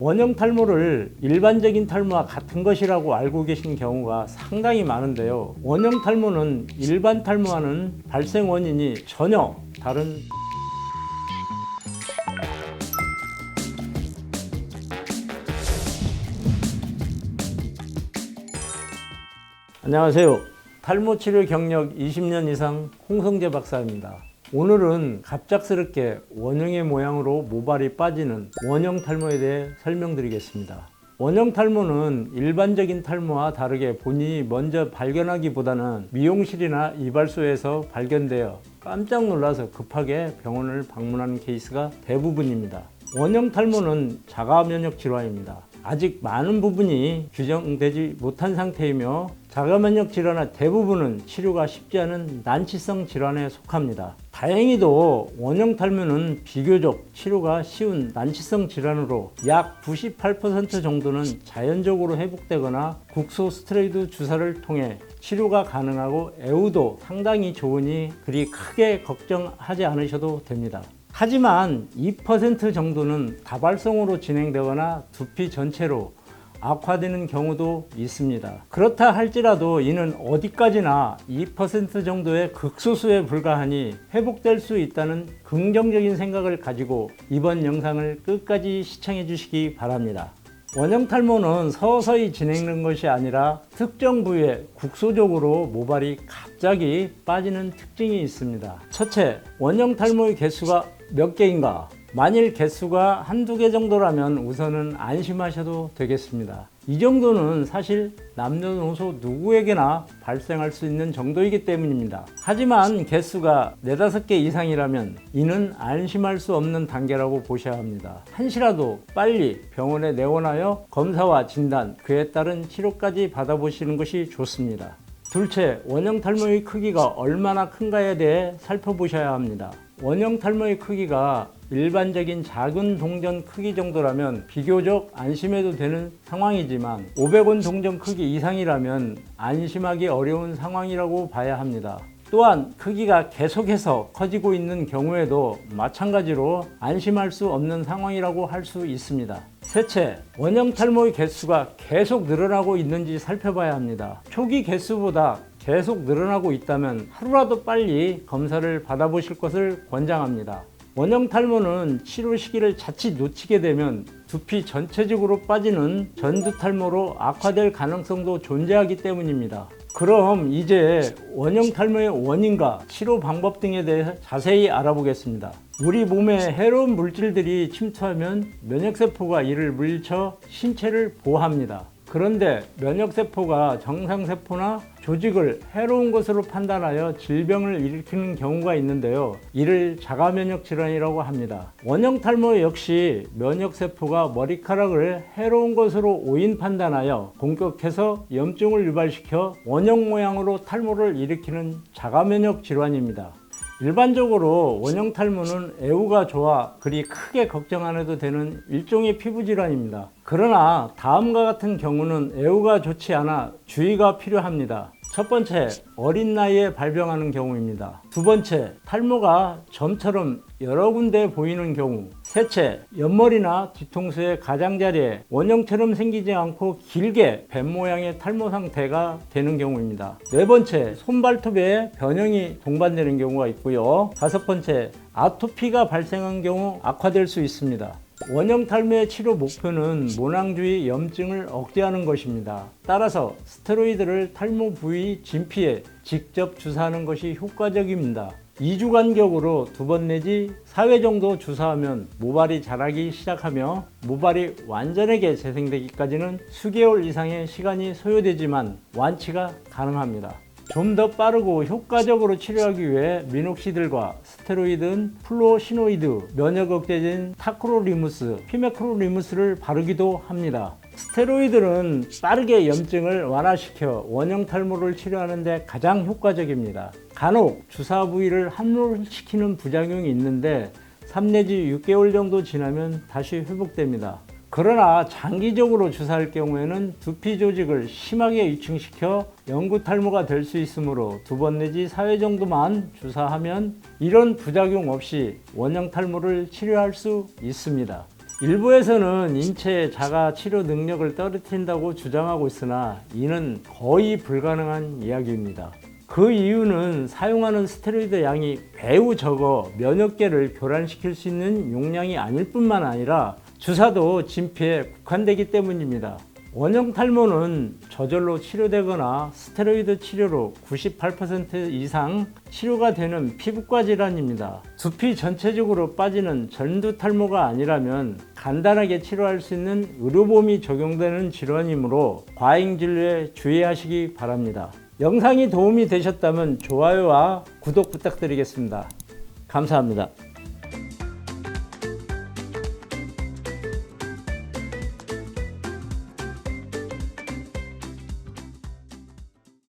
원형 탈모를 일반적인 탈모와 같은 것이라고 알고 계신 경우가 상당히 많은데요. 원형 탈모는 일반 탈모와는 발생 원인이 전혀 다른 안녕하세요. 탈모 치료 경력 20년 이상 홍성재 박사입니다. 오늘은 갑작스럽게 원형의 모양으로 모발이 빠지는 원형 탈모에 대해 설명드리겠습니다. 원형 탈모는 일반적인 탈모와 다르게 본인이 먼저 발견하기보다는 미용실이나 이발소에서 발견되어 깜짝 놀라서 급하게 병원을 방문하는 케이스가 대부분입니다. 원형 탈모는 자가 면역 질환입니다. 아직 많은 부분이 규정되지 못한 상태이며 자가 면역 질환의 대부분은 치료가 쉽지 않은 난치성 질환에 속합니다. 다행히도 원형 탈모는 비교적 치료가 쉬운 난치성 질환으로 약 98% 정도는 자연적으로 회복되거나 국소 스테로이드 주사를 통해 치료가 가능하고 애우도 상당히 좋으니 그리 크게 걱정하지 않으셔도 됩니다. 하지만 2% 정도는 다발성으로 진행되거나 두피 전체로 악화되는 경우도 있습니다. 그렇다 할지라도 이는 어디까지나 2% 정도의 극소수에 불과하니 회복될 수 있다는 긍정적인 생각을 가지고 이번 영상을 끝까지 시청해 주시기 바랍니다. 원형 탈모는 서서히 진행되는 것이 아니라 특정 부위에 국소적으로 모발이 갑자기 빠지는 특징이 있습니다. 첫째, 원형 탈모의 개수가 몇 개인가? 만일 개수가 한두 개 정도라면 우선은 안심하셔도 되겠습니다. 이 정도는 사실 남녀노소 누구에게나 발생할 수 있는 정도이기 때문입니다. 하지만 개수가 4, 5개 이상이라면 이는 안심할 수 없는 단계라고 보셔야 합니다. 한시라도 빨리 병원에 내원하여 검사와 진단, 그에 따른 치료까지 받아보시는 것이 좋습니다. 둘째, 원형 탈모의 크기가 얼마나 큰가에 대해 살펴보셔야 합니다. 원형 탈모의 크기가 일반적인 작은 동전 크기 정도라면 비교적 안심해도 되는 상황이지만 500원 동전 크기 이상이라면 안심하기 어려운 상황이라고 봐야 합니다. 또한 크기가 계속해서 커지고 있는 경우에도 마찬가지로 안심할 수 없는 상황이라고 할 수 있습니다. 셋째, 원형 탈모의 개수가 계속 늘어나고 있는지 살펴봐야 합니다. 초기 개수보다 계속 늘어나고 있다면 하루라도 빨리 검사를 받아보실 것을 권장합니다. 원형 탈모는 치료 시기를 자칫 놓치게 되면 두피 전체적으로 빠지는 전두 탈모로 악화될 가능성도 존재하기 때문입니다. 그럼 이제 원형 탈모의 원인과 치료 방법 등에 대해 자세히 알아보겠습니다. 우리 몸에 해로운 물질들이 침투하면 면역세포가 이를 물리쳐 신체를 보호합니다. 그런데 면역세포가 정상세포나 조직을 해로운 것으로 판단하여 질병을 일으키는 경우가 있는데요. 이를 자가면역 질환이라고 합니다. 원형 탈모 역시 면역세포가 머리카락을 해로운 것으로 오인 판단하여 공격해서 염증을 유발시켜 원형 모양으로 탈모를 일으키는 자가면역 질환입니다. 일반적으로 원형 탈모는 애우가 좋아 그리 크게 걱정 안 해도 되는 일종의 피부 질환입니다. 그러나 다음과 같은 경우는 애우가 좋지 않아 주의가 필요합니다. 첫 번째, 어린 나이에 발병하는 경우입니다. 두 번째, 탈모가 점처럼 여러 군데 보이는 경우. 셋째, 옆머리나 뒤통수의 가장자리에 원형처럼 생기지 않고 길게 뱀 모양의 탈모 상태가 되는 경우입니다. 네 번째, 손발톱에 변형이 동반되는 경우가 있고요. 다섯 번째, 아토피가 발생한 경우 악화될 수 있습니다. 원형 탈모의 치료 목표는 모낭주의 염증을 억제하는 것입니다. 따라서 스테로이드를 탈모 부위 진피에 직접 주사하는 것이 효과적입니다. 2주 간격으로 2번 내지 4회 정도 주사하면 모발이 자라기 시작하며 모발이 완전하게 재생되기까지는 수개월 이상의 시간이 소요되지만 완치가 가능합니다. 좀 더 빠르고 효과적으로 치료하기 위해 미녹시딜과 스테로이드는 플로시노이드, 면역 억제제인 타크로리무스, 피메크로리무스를 바르기도 합니다. 스테로이드는 빠르게 염증을 완화시켜 원형 탈모를 치료하는 데 가장 효과적입니다. 간혹 주사 부위를 함몰시키는 부작용이 있는데 3 내지 6개월 정도 지나면 다시 회복됩니다. 그러나 장기적으로 주사할 경우에는 두피 조직을 심하게 위축시켜 영구 탈모가 될 수 있으므로 2번 내지 4회 정도만 주사하면 이런 부작용 없이 원형 탈모를 치료할 수 있습니다. 일부에서는 인체의 자가 치료 능력을 떨어뜨린다고 주장하고 있으나 이는 거의 불가능한 이야기입니다. 그 이유는 사용하는 스테로이드 양이 매우 적어 면역계를 교란시킬 수 있는 용량이 아닐 뿐만 아니라 주사도 진피에 국한되기 때문입니다. 원형 탈모는 저절로 치료되거나 스테로이드 치료로 98% 이상 치료가 되는 피부과 질환입니다. 두피 전체적으로 빠지는 전두 탈모가 아니라면 간단하게 치료할 수 있는 의료보험이 적용되는 질환이므로 과잉 진료에 주의하시기 바랍니다. 영상이 도움이 되셨다면 좋아요와 구독 부탁드리겠습니다. 감사합니다.